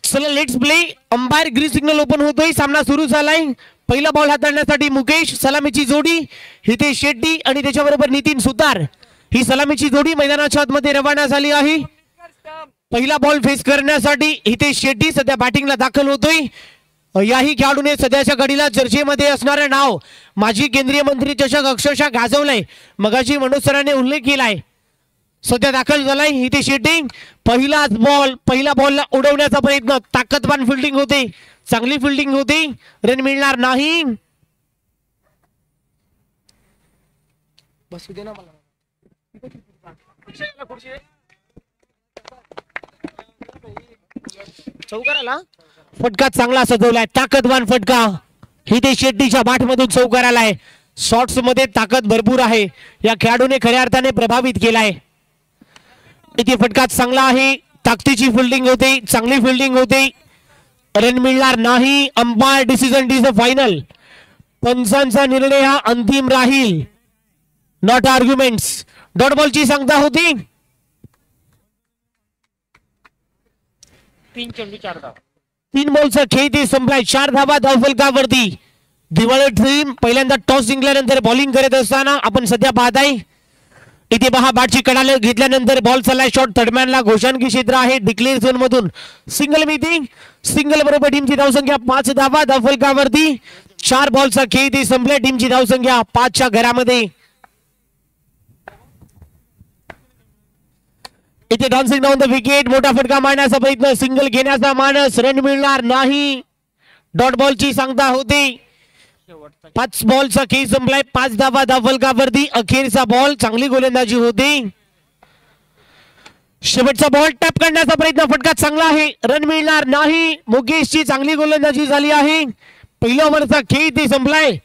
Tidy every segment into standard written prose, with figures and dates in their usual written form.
चला let's play. Umpire green signal open होतोय. सामना सुरू झालाय. पहिला बॉल हाताळण्यासाठी मुकेश. सलामीची जोडी हितेश शेट्टी आणि त्याच्याबरोबर नितीन सुतार. ही सलामीची जोडी मैदानाच्या आतमध्ये रवाना झाली आहे. पहिला बॉल फेस करण्यासाठी हितेश शेट्टी सध्या बॅटिंगला दाखल होतोय. याही खेळाडूने सध्याच्या घडीला चर्चेमध्ये असणारे नाव माजी केंद्रीय मंत्री चषक अक्षरशः गाजवलंय. मगाशी मनोज सरांनी उल्लेख केलाय. सध्या दाखल झालाय हितेश शेट्टी. पहिल्या बॉलला उडवण्याचा प्रयत्न. ताकदवान फिल्डिंग होते. चांगली फिल्डिंग होती. रन मिळणार नाही. बसू दे ना मला. चौकाराला फटका चांगला सजवलाय. ताकदवान फटका हितेश शेट्टीच्या बाट मधून चौकार आलाय. शॉट्स मध्ये ताकद भरपूर आहे. या खेळाडूने खऱ्या अर्थाने प्रभावित केलाय. इथे फटका चांगला आहे. ताकदीची फिल्डिंग होते. चांगली फिल्डिंग होते. रन मिळणार नाही. Umpire decision is the final. पंचांचा निर्णय हा अंतिम राहील. Not arguments. डॉट बॉलची सांगता होती. 3 बॉलचा खेळ ते संपलाय. 4 धावा धावफलकावरती. दिवाळी टीम पहिल्यांदा टॉस जिंकल्यानंतर बॉलिंग करत असताना आपण सध्या पाहताय. इथे पहा बॅटची कडाला घेतल्यानंतर बॉल चाललाय शॉट. थर्डमॅनला घोषणकी क्षेत्र आहे. डिक्लेअर झोन मधून सिंगल मीटिंग. सिंगल बरोबर टीमची धावसंख्या 5 धावा धावफलकावरती. 4 बॉलचा खेळ ते संपलाय. टीमची धावसंख्या 5च्या घरामध्ये. इथे डान्सिंग डाऊन द विकेट. मोठा फटका मारण्याचा प्रयत्न. सिंगल घेण्याचा मानस. रन मिळणार नाही. डॉट बॉलची सांगता होती. 5 बॉलचा खेळ संपलाय. 5 धावा धावफलकावरती. अखेरचा बॉल. चांगली गोलंदाजी होती. शेवटचा बॉल टॅप करण्याचा प्रयत्न. फटका चांगला आहे. रन मिळणार नाही. मुकेशची चांगली गोलंदाजी झाली आहे. पहिल्या ओव्हरचा खेळ ते संपलाय.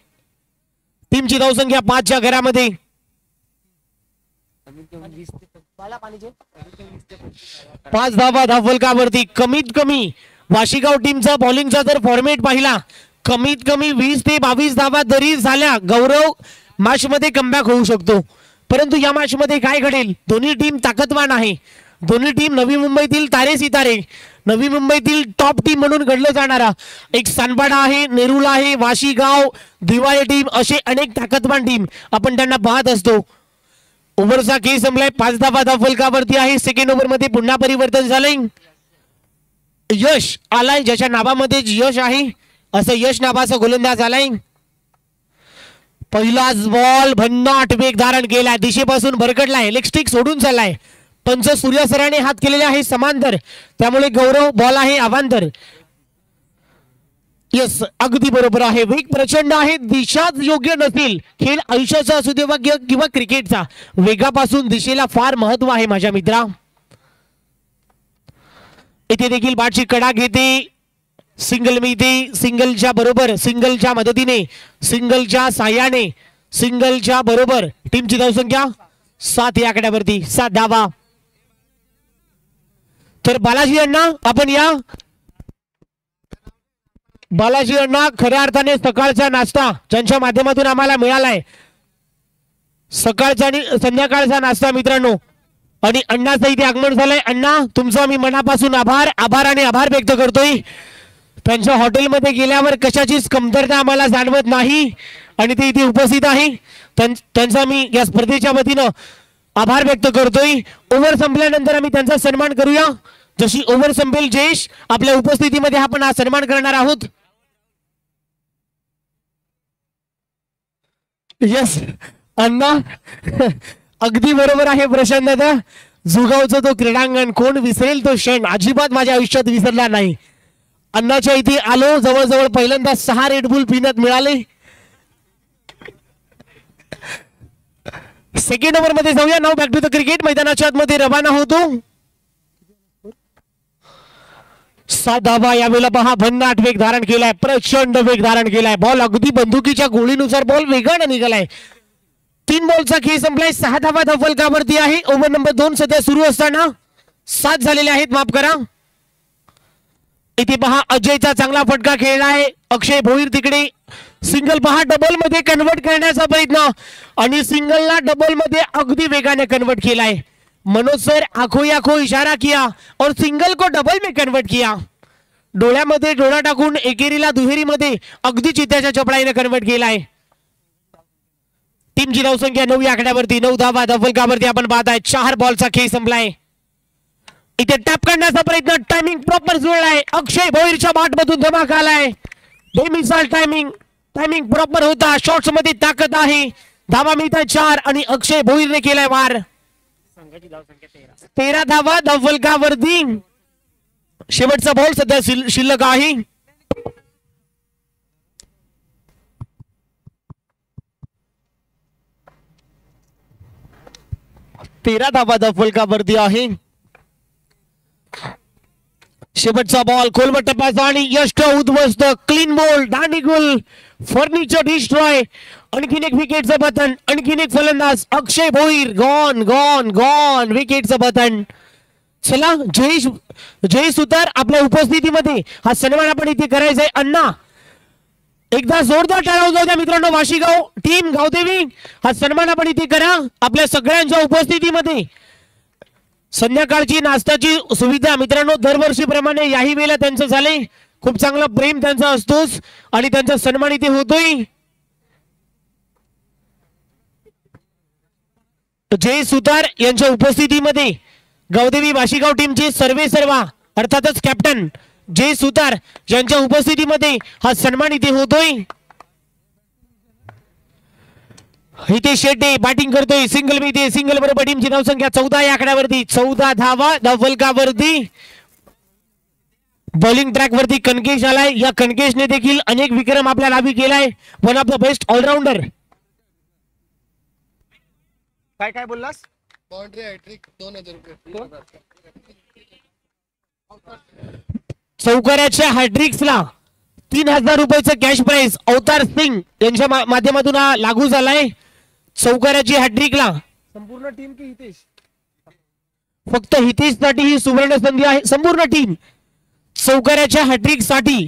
टीमची धावसंख्या 5च्या घरामध्ये. 5 धावा धावफलकावरती. कमीत कमी वाशीगाव टीमचा बॉलिंगचा जर फॉर्मेट पाहिला कमीत कमी 20 ते 22 धावा जरी झाल्या गौरव मॅच मध्ये कमबॅक होऊ शकतो. परंतु या मॅच मध्ये काय घडेल. दोन्ही टीम ताकदवान आहे. दोन्ही टीम नवी मुंबईतील तारे सितारे. नवी मुंबईतील टॉप टीम म्हणून गणलं जाणारा एक सानपाडा आहे. नेरुल आहे. वाशीगाव दिवाळी टीम असे अनेक ताकदवान टीम आपण त्यांना पाहत असतो. ओव्हरचा खेळ संपलाय. 5 धावा धावफलकावरती आहे. सेकंड ओव्हर मध्ये पुन्हा परिवर्तन झालंय. यश आलाय. ज्याच्या नावामध्ये यश आहे असं यश नावाचा गोलंदाज आलाय. पहिलाच बॉल भन्नाट वेग धारण केलाय. दिशेपासून भरकटलाय. लेग स्टिक सोडून चाललाय. पंच सूर्या सराने हात केलेले आहे समांतर. त्यामुळे गौरव बॉल आहे अवांतर. यस अगदी बरोबर आहे. वेग प्रचंड आहे. दिशाच योग्य नसेल. खेळ आयुष्याचा असू दे किंवा क्रिकेटचा वेगापासून दिशेला फार महत्व आहे माझ्या मित्रा. इथे देखील बॅटची कडा घेते. सिंगल मिळते. सिंगलच्या बरोबर सिंगलच्या मदतीने सिंगलच्या साह्याने सिंगलच्या बरोबर टीमची धावसंख्या 7 या आकड्यावरती. 7 धावा. तर बालाजी अण्णा आपण या. बालाजी अण्णा खऱ्या अर्थाने सकाळचा नाश्ता ज्यांच्या माध्यमातून आम्हाला मिळालाय. सकाळचा आणि संध्याकाळचा नाश्ता मित्रांनो. आणि अण्णाचं इथे आगमन झालंय. अण्णा तुमचा मी मनापासून आभार आणि आभार व्यक्त करतोय. त्यांच्या हॉटेलमध्ये गेल्यावर कशाचीच कमतरता आम्हाला जाणवत नाही आणि ते इथे उपस्थित आहे. त्यांचा मी या स्पर्धेच्या वतीनं आभार व्यक्त करतोय. ओव्हर संपल्यानंतर आम्ही त्यांचा सन्मान करूया. जशी ओव्हर संपेल जयेश आपल्या उपस्थितीमध्ये आपण हा सन्मान करणार आहोत. यस अण्णा अगदी बरोबर आहे प्रशांत दादा. जुगावचं तो क्रीडांगण कोण विसरेल तो क्षण. अजिबात माझ्या आयुष्यात विसरला नाही. अण्णाच्या इथे आलो. जवळजवळ पहिल्यांदा 6 रेडबुल पिण्यात मिळाले. सेकंड ओव्हर मध्ये जाऊया. नाव बॅक टू द क्रिकेट. मैदानाच्या आतमध्ये रवाना होतो. 7 धावा. यावेळेला पहा भन्नाट वेग धारण केलाय. प्रचंड वेग धारण केलाय. बॉल अगदी बंदुकीच्या गोळीनुसार बॉल वेगाने निघालाय. 3 बॉलचा खेळ संपलाय. 6 धावा धावफलकावरती आहे. ओव्हर नंबर 2 सध्या सुरू असताना 7 झालेले आहेत. माफ करा. इथे पहा अजयचा चांगला फटका खेळलाय. अक्षय भोईर तिकडे. सिंगल पहा डबल मध्ये कन्वर्ट करण्याचा प्रयत्न आणि सिंगलला डबल मध्ये अगदी वेगाने कन्वर्ट केलाय. मनोज सर आंखों ही आंखों इशारा किया और सिंगल को डबल में कन्वर्ट किया. डोळ्यामध्ये डोळा टाकून एकेरीला दुहेरीमध्ये अगदी चित्त्याच्या चपळाईने कन्वर्ट केलाय. टीमची धावसंख्या 9 या आकड्यावरती. 9 धावा धवलकावरती आपण पाहताय. 4 बॉलचा खेळ संपलाय. इथे टॅप करण्याचा प्रयत्न. Timing proper जुळलाय. अक्षय भोईरच्या बॅटमधून धमाका आलाय. बेमिसाल टायमिंग प्रॉपर होता. शॉट्स मध्ये ताकद आहे. धावा मिळतात 4 आणि अक्षय भोईरने केलाय वार. 13 धावा धवलकावरती. शेवटचा बॉल सध्या शिल्लक आहे. तेरा धावा धवलकावरती आहे. शेवटचा बॉल खोलवर टप्प्याचा आणि यष्ट उद्ध्वस्त. Clean ball. दांडीगुल. Furniture destroy. आणखीन एक विकेटचं बटन. आणखीन एक फलंदाज Akshay Bhoir. Gone gone gone. विकेटचं बटन. चला जय सुतार आपल्या उपस्थितीमध्ये हा सन्मान आपण इथे करायचा आहे. अण्णा एकदा जोरदार टाळ्या वाजवा द्या मित्रांनो. वाशीगाव टीम गावदेवी हा सन्मान आपण इथे करा आपल्या सगळ्यांच्या उपस्थितीमध्ये. संध्याकाळची नाश्त्याची सुविधा मित्रांनो दरवर्षीप्रमाणे याही वेळेला त्यांचं झाले. खूप चांगला प्रेम त्यांचा असतोच आणि त्यांचा सन्मान इथे होतोय. जय सुतार यांच्या उपस्थितीमध्ये गावदेवी वाशीगाव टीमचे सर्वेसर्वा अर्थातच कॅप्टन जय सुतार यांच्या उपस्थितीमध्ये हा सन्मान इथे होतोय. इथे शेटे बॅटिंग करतोय. सिंगल मिळते. सिंगल बरोबर टीमची धावसंख्या 14 या आकड्यावरती. 14 धावा धवलकावरती. बॉलिंग ट्रॅक वरती कनकेश आलाय. या कनकेशने देखील अनेक विक्रम आपल्या नावी केलाय. One of the best all rounder. काय बोललास? बाउंड्री हॅट्रिक 2000 रुपये. चौकाराच्या हॅट्रिक्सला 3000 रुपयाचं कॅश प्राइस अवतार सिंग यांच्या माध्यमातून हा लागू झालाय. चौकाराची हॅट्रिकला संपूर्ण टीम की हितेश? फक्त हितेश साठी ही सुवर्ण संधी आहे. संपूर्ण टीम चौकाराच्या हॅट्रिक साठी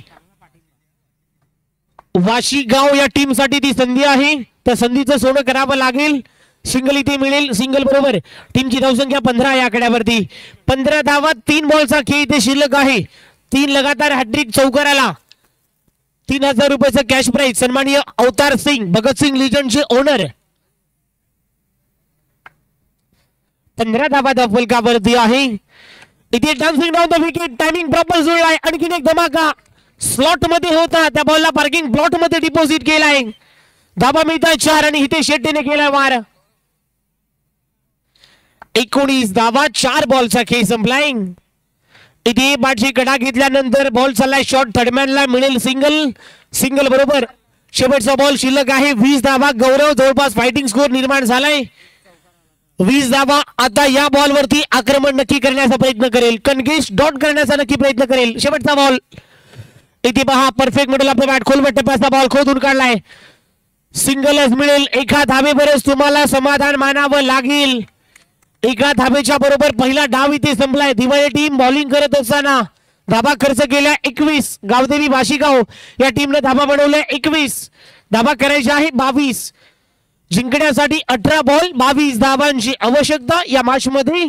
वाशीगाव या टीम साठी ती संधी आहे. त्या संधीचं सोनं करावं लागेल. सिंगल इथे मिळेल. सिंगल बरोबर टीमची धावसंख्या 15 या आकड्यावरती. 15 धावा 3 बॉलचा खेळ इथे शिल्लक आहे. 3 लगातार हॅट्रिक चौकाराला 3000 रुपयाचं कॅश प्राइस. सन्माननीय अवतार सिंग भगतसिंग लिजंडचे ओनर. 15 धावा धवलकावरती आहे. इथे dancing down the wicket. Timing proper जुळलाय. आणखीन एक धमाका स्लॉट मध्ये होता. त्या बॉलला पार्किंग प्लॉट मध्ये डिपॉझिट केलाय. धावा मिळतात 4 आणि इथे शेट्टीने केलाय वार. 19 धावा 4 बॉलचा खेळ संपलाय. इथे बॅटची कडा घेतल्यानंतर बॉल चाललाय शॉर्ट. थर्डमॅनला मिळेल सिंगल. सिंगल बरोबर शेवटचा बॉल शिल्लक आहे. 20 धावा. गौरव जवळपास फायटिंग स्कोर निर्माण झालाय. 20 धावा. आता या बॉल वरती आक्रमण नक्की करण्याचा प्रयत्न करेल. कनकेश डॉट करण्याचा नक्की प्रयत्न करेल. शेवटचा बॉल इथे पहा. परफेक्ट मिडल आपला बॅट खोलवर टप्प्याचा बॉल खोदून काढलाय. सिंगलच मिळेल. एका धावेवरच तुम्हाला समाधान मानावं लागेल. एका धावेच्या बरोबर पहिला डाव इथे संपलाय. दिवाळी टीम बॉलिंग करत असताना धाबा खर्च केल्या 21. गावदेवी वाशीगाव या टीमने धाबा बनवल्या 21. धाबा करायच्या आहे 22. जिंकण्यासाठी 18 बॉल 22 धावांची आवश्यकता या मॅच मध्ये.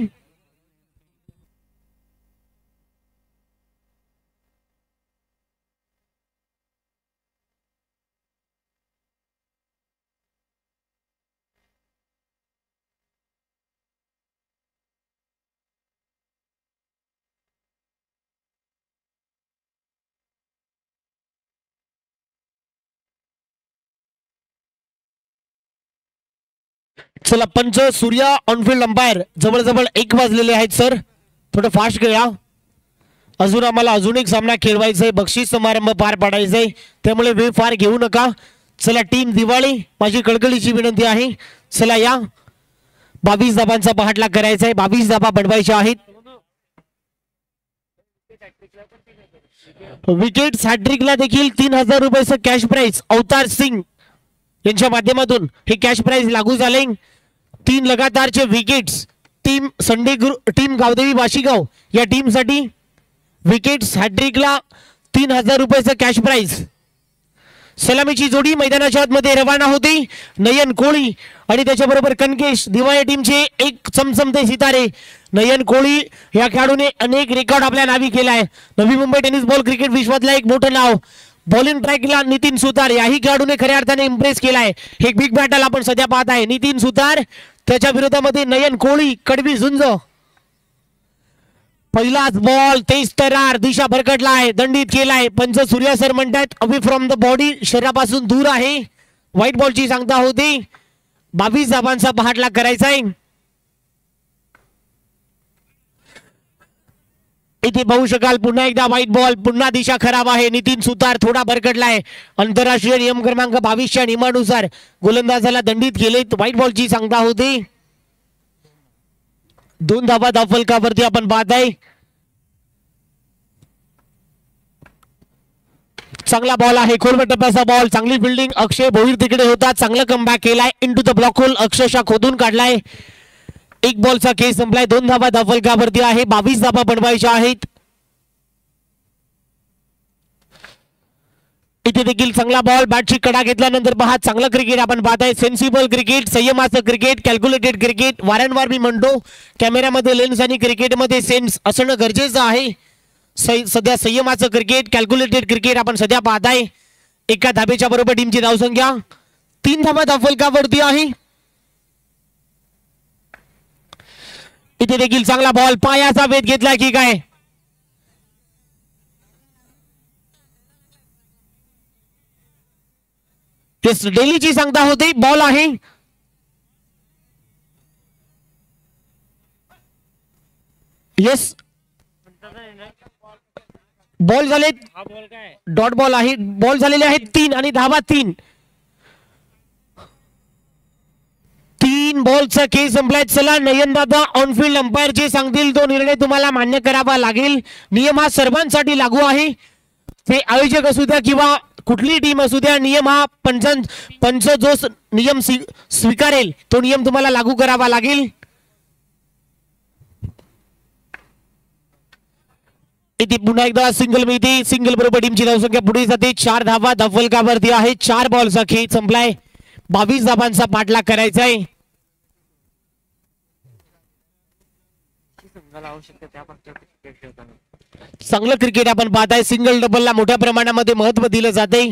चला पंच सूर्या ऑनफिल्ड अंपायर. जवळजवळ 1 वाजलेले आहेत सर. थोडं फास्ट खेळा. अजून आम्हाला अजून एक सामना खेळवायचा आहे. बक्षीस समारंभ पार पाडायचा आहे. त्यामुळे वेळ फार घेऊ नका. चला टीम दिवाळी माझी कळकळीची विनंती आहे. चला या 22 धाबांचा पहाटला करायचा आहे. 22 धाबा बनवायच्या आहेत. विकेट हॅट्रिकला देखील 3000 रुपयाचं कॅश प्राइस अवतार सिंग यांच्या माध्यमातून हे कॅश प्राइस लागू झाले. 3 लगातारचे wickets team team Gavdevi Vashigaon या टीम साठी विकेट्स हॅट्रिकला 3000 रुपयाचं कॅश प्राइस. सलामीची जोडी मैदानाच्या आतमध्ये रवाना होती. नयन कोळी आणि त्याच्याबरोबर कनकेश दिवाळी टीमचे एक चमचमते सितारे. नयन कोळी या खेळाडूने अनेक रेकॉर्ड आपल्या नावी केलाय. Navi Mumbai tennis ball cricket विश्वातला एक मोठं नाव. बॉलिंग ट्रॅकला नितीन सुतार याही खेळाडूने खऱ्या अर्थाने इम्प्रेस केलाय. एक बिग बॅटल आपण सध्या पाहत आहे. नितीन सुतार त्याच्या विरोधामध्ये नयन कोळी कडवी झुंज. पहिलाच बॉल तेज तरार दिशा भरकटलाय दंडित केलाय. पंच सूर्या सर म्हणतात अवे फ्रॉम द बॉडी शरीरापासून दूर आहे. व्हाईट बॉलची सांगता होती. 22 धावांचा पहाटलाग करायचा आहे. इथे पाहू शकाल पुन्हा एकदा व्हाईट बॉल. पुन्हा दिशा खराब आहे. नितीन सुतार थोडा भरकटलाय. आंतरराष्ट्रीय नियम क्रमांक 22च्या नियमानुसार गोलंदाजाला दंडित केले. व्हाईट बॉलची सांगता होती. 2 धावा धावफलकावरती आपण पाहत आहे. चांगला बॉल आहे. खोलवर टप्प्याचा बॉल. चांगली फिल्डिंग अक्षय भोईर तिकडे होता. चांगलं कमबॅक केलाय. इनटू द ब्लॉक होल अक्षरशः खोदून काढलाय. एक बॉलचा खेळ संपलाय. 2 धावा धावफलकावरती आहे. 22 धावा बनवायच्या आहेत. इथे देखील चांगला बॉल. बॅटची कडा घेतल्यानंतर पहा चांगलं क्रिकेट आपण पाहताय. सेन्सिबल क्रिकेट, संयमाचं क्रिकेट, कॅल्क्युलेटेड क्रिकेट. वारंवार मी म्हणतो कॅमेऱ्यामध्ये लेन्स आणि क्रिकेटमध्ये सेन्स असणं गरजेचं आहे. सध्या संयमाचं क्रिकेट, कॅल्क्युलेटेड क्रिकेट आपण सध्या पाहताय. एका धाब्याच्या बरोबर टीमची धावसंख्या 3 धावा धावफलकावरती आहे. इथे देखील चांगला बॉल. पायाचा वेध घेतला की काय. डेलीची सांगता होती. बॉल आहे. येस बॉल झाले. डॉट बॉल आहे. बॉल झालेले आहेत 3 आणि धावा 3. 3 बॉलचा खेळ संपलाय. चला नयन दादा ऑनफिल्ड अंपायर जे सांगतील तो निर्णय तुम्हाला मान्य करावा लागेल. नियम हा सर्वांसाठी लागू आहे. ते आयोजक असू द्या किंवा कुठली टीम असू द्या. नियम हा पंच जो नियम स्वीकारेल तो नियम तुम्हाला लागू करावा लागेल. इथे पुन्हा एकदा सिंगल मिळते. सिंगल बरोबर टीमची धावसंख्या पुढे जाते. 4 धावा धावफलकावरती आहे. 4 बॉलचा खेळ संपलाय. 22 धावांचा पाठलाग करायचा आहे. चांगलं क्रिकेट आपण पाहताय. सिंगल डबलला मोठ्या प्रमाणामध्ये महत्व दिलं जाते.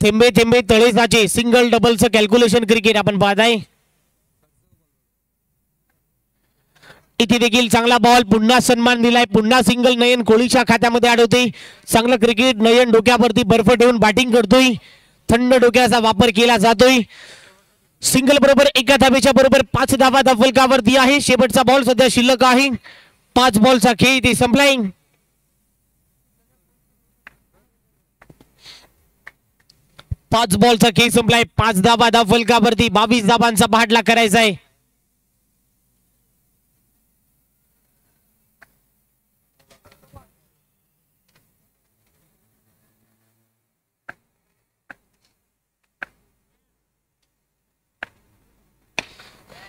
थेंबे थेंबे तळे साचे. सिंगल डबलचं कॅल्क्युलेशन क्रिकेट आपण पाहताय. इथे देखील चांगला बॉल. पुन्हा सन्मान दिलाय. पुन्हा सिंगल नयन कोळीच्या खात्यामध्ये अडवते. चांगलं क्रिकेट. नयन डोक्यावरती बर्फ ठेवून बॅटिंग करतोय. थंड डोक्याचा वापर केला जातोय. सिंगल बरोबर एका धाब्याच्या बरोबर 5 धावा धावफलकावरती आहे. शेवटचा बॉल सध्या शिल्लक आहे. 5 बॉलचा खेळ इथे संपलाय. 5 बॉलचा खेळ संपलाय. 5 धावा धावफलकावरती. 22 धावांचा पाठलाग करायचा आहे.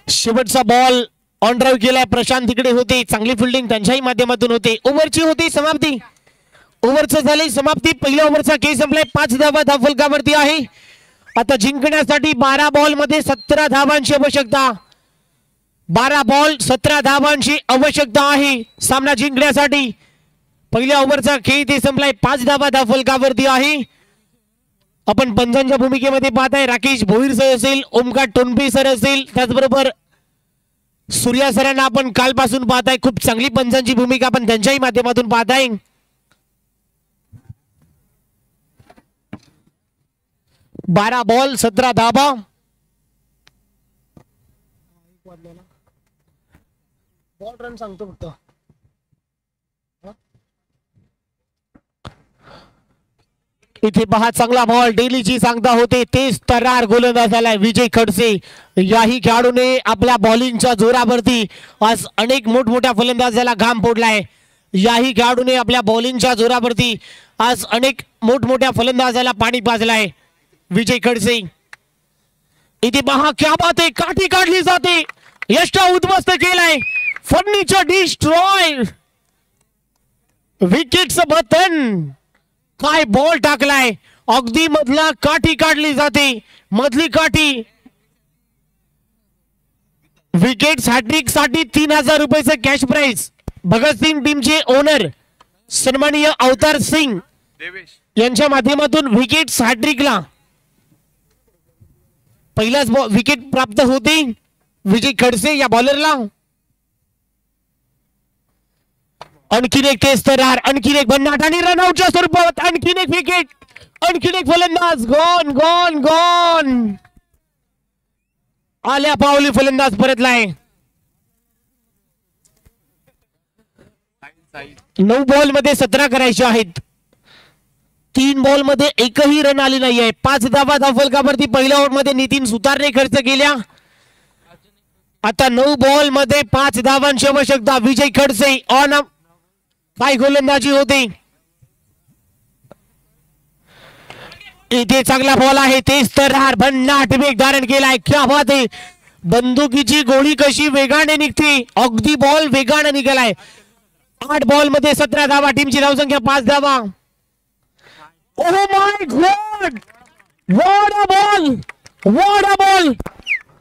शेवटचा बॉल ऑन ड्राईव्ह केलाय. प्रशांत तिकडे होते. चांगली फिल्डिंग त्यांच्याही माध्यमातून होते. ओव्हरची होती समाप्ती. ओव्हरचं झाली समाप्ती. पहिल्या ओव्हरचा खेळ संपलाय. 5 धावा धावफलकावरती आहे. आता जिंकण्यासाठी 12 बॉल मध्ये 17 धावांची आवश्यकता. 12 बॉल 17 धावांची आवश्यकता आहे सामना जिंकण्यासाठी. पहिल्या ओव्हरचा खेळ ते संपलाय. 5 धावा धावफलकावरती आहे. आपण पंचांच्या भूमिकेमध्ये पाहताय. राकेश भोईर सर असेल, ओमकार टोनपे सर असेल, त्याचबरोबर सूर्या सरांना आपण कालपासून पाहताय. खूप चांगली पंचांची भूमिका आपण त्यांच्याही माध्यमातून पाहताय. 12 बॉल 17 धावा. बॉल रन सांगतो फक्त. इथे पहा चांगला बॉल. डेलीची सांगता होते. तेज तरार गोलंदाज आलाय विजय खडसे. याही खेळाडूने आपल्या बॉलिंगच्या जोरावरती आज अनेक मोठमोठ्या फलंदाजाला घाम फोडलाय. याही खेळाडूने आपल्या बॉलिंगच्या जोरावरती आज अनेक मोठमोठ्या फलंदाजाला पाणी पाजलाय विजय खडसे. इथे पहा क्या बात आहे. काठी काढली जाते. यष्टा उद्ध्वस्त केलाय. Furniture destroy. विकेटचं बटन. काय बॉल टाकलाय. अगदी मधला काठी काढली जाते, मधली काठी. विकेट हॅट्रिक साठी 3000 रुपयाचं कॅश प्राइज. भगतसिंग टीमचे ओनर सन्माननीय अवतार सिंग यांच्या माध्यमातून विकेट हॅट्रिकला पहिलाच विकेट प्राप्त होते विजय खडसे या बॉलरला. आणखीन एक तेज तरार, आणखीन एक भन्नाट आणि रनआउटच्या स्वरूपात आणखीन एक विकेट, आणखीन एक फलंदाज गॉन गॉन गॉन. आल्या पावली फलंदाज परतलाय. 9 बॉल मध्ये 17 करायचे आहेत. 3 बॉल मध्ये एकही रन आली नाहीये. 5 धावा धावफलकावरती पहिल्या ओव्हर मध्ये नितीन सुतारने खर्च केल्या. आता 9 बॉल मध्ये 5 धावांची आवश्यकता. विजय खडसे ऑन काय गोलंदाजी होते. इथे चांगला बॉल आहे, तेच तर भन्नाट वेग धारण केलाय. क्या बात आहे. बंदुकीची गोळी कशी वेगाने निघते, अगदी बॉल वेगाने निघालाय. 8 बॉल मध्ये 17 धावा, टीमची धावसंख्या 5 धावा. Oh my God, what a ball, what a ball.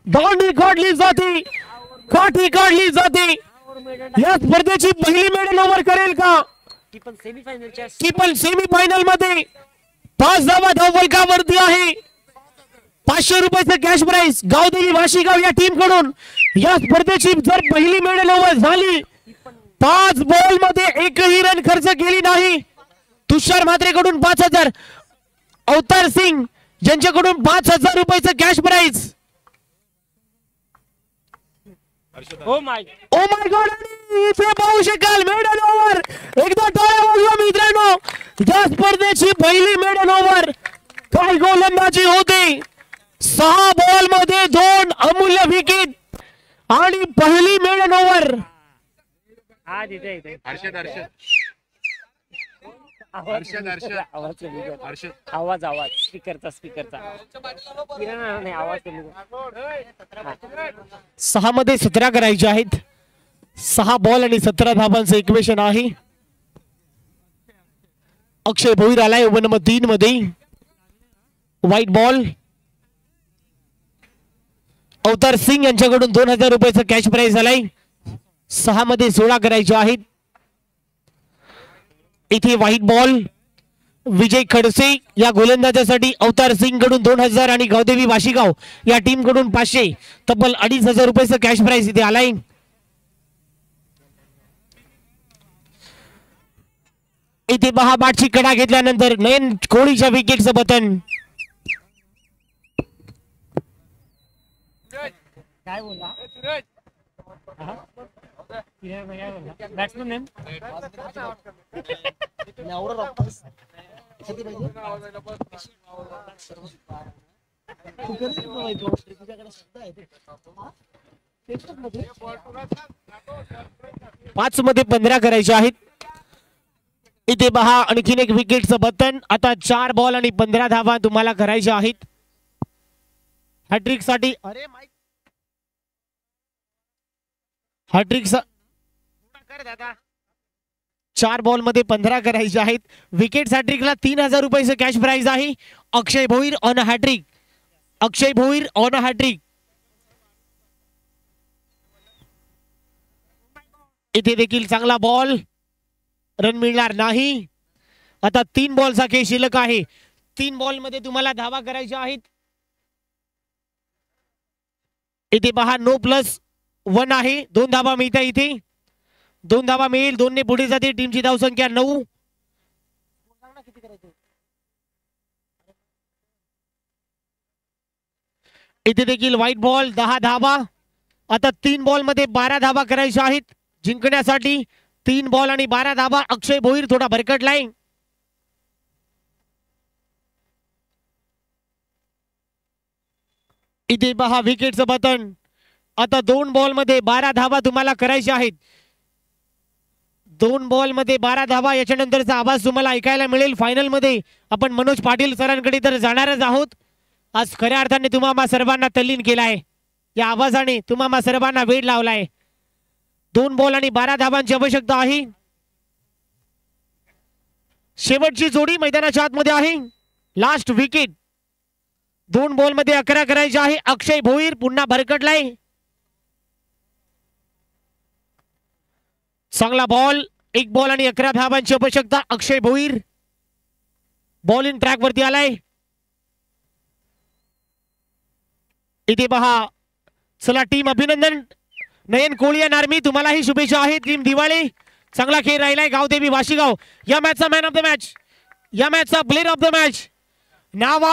दांडी काढली जाते, काठी काढली जाते. या स्पर्धेची पहिली मेडल ओव्हर करेल का? ती पण सेमीफायनल मध्ये 5 धावा धावफलकावरती आहे. 500 रुपयाचं कॅश प्राइज गावदेवी वाशीगाव या टीम कडून. या स्पर्धेची जर पहिली मेडल ओव्हर झाली, 5 बॉल मध्ये एकही रन खर्च केली नाही. तुषार म्हात्रेकडून 5000, अवतार सिंग यांच्याकडून 5000 रुपयाचं cash prize. Oh my god. इथे पाहू शकाल मेडल ओव्हर. एकदा टाळ्या वाजवा मित्रांनो. या स्पर्धेची पहिली मेडल ओव्हर. काय गोलंदाजी होते. 6 बॉल मध्ये 2 अमूल्य विकेट आणि पहिली मेडल ओव्हर. आवाज स्पीकरचा 6 मध्ये 17 करायचे आहेत. 6 बॉल आणि 17 धावांचं इक्वेशन आहे. अक्षय भोईर आलाय ओव्हर नंबर 3 मध्ये. White ball. अवतार सिंग यांच्याकडून 2000 रुपयाचं कॅश प्राइज झालाय. 6 मध्ये 16 करायचे आहेत. इथे व्हाईट बॉल. विजय खडसे या गोलंदाजासाठी अवतार सिंग कडून 2000 आणि गावदेवी वाशीगाव या टीम कडून 500, तब्बल 2500 रुपयाचं कॅश प्राइज इथे आलाय. इथे बहाबाटची कडा घेतल्यानंतर नयन कोहलीच्या विकेटचं बटन. काय बोलला बॅट्समॅन नेम पाच मध्ये 15 करायचे आहेत. इथे पहा आणखीन एक विकेटचं बटन. आता 4 बॉल आणि 15 धावा तुम्हाला करायच्या आहेत हॅट्रिक साठी. अरे माईक हॅट्रिक 4 बॉल मध्ये 15 करायचे आहेत. विकेट हॅट्रिकला 3000 रुपयाचं कॅश प्राइज आहे. Akshay Bhoir on hattrick. Akshay Bhoir on hattrick. इथे देखील चांगला बॉल, रन मिळणार नाही. आता 3 बॉलचा खेळ शिल्लक आहे. 3 बॉल मध्ये तुम्हाला धावा करायच्या आहेत. इथे पहा नो प्लस 1 आहे. 2 धावा मिळतात. इथे 2 धावा मिळेल. 2 ने पुढे जाते. टीमची धावसंख्या 9. इथे देखील व्हाईट बॉल. 10 धावा. आता 3 बॉल मध्ये 12 धावा करायच्या आहेत जिंकण्यासाठी. 3 बॉल आणि 12 धावा. अक्षय भोईर थोडा भरकटलाय. इथे पहा विकेटचं बटन. आता 2 बॉल मध्ये 12 धावा तुम्हाला करायच्या आहेत. 2 बॉल मध्ये 12 धावा. याच्यानंतरचा आवाज तुम्हाला ऐकायला मिळेल. फायनल मध्ये आपण मनोज पाटील सरांकडे तर जाणारच आहोत. आज खऱ्या अर्थाने तुम्हाला सर्वांना तल्लीन केलाय. या आवाजाने तुम्हाला सर्वांना वेळ लावलाय. 2 बॉल आणि 12 धावांची आवश्यकता आहे. शेवटची जोडी मैदानाच्या आतमध्ये आहे. Last wicket. 2 बॉल मध्ये 11 करायचे आहे. अक्षय भोईर पुन्हा भरकटलाय. चांगला बॉल. 1 बॉल आणि 11 धावांची आवश्यकता. अक्षय भोईर बॉलिंग ट्रॅक वरती आलाय. इथे पहा. चला टीम अभिनंदन. नयन कोळी आर्मी तुम्हालाही शुभेच्छा आहेत. टीम दिवाळी चांगला खेळ राहिलाय. गावदेवी वाशीगाव या मॅचचा मॅन ऑफ द मॅच, या मॅचचा player of the match now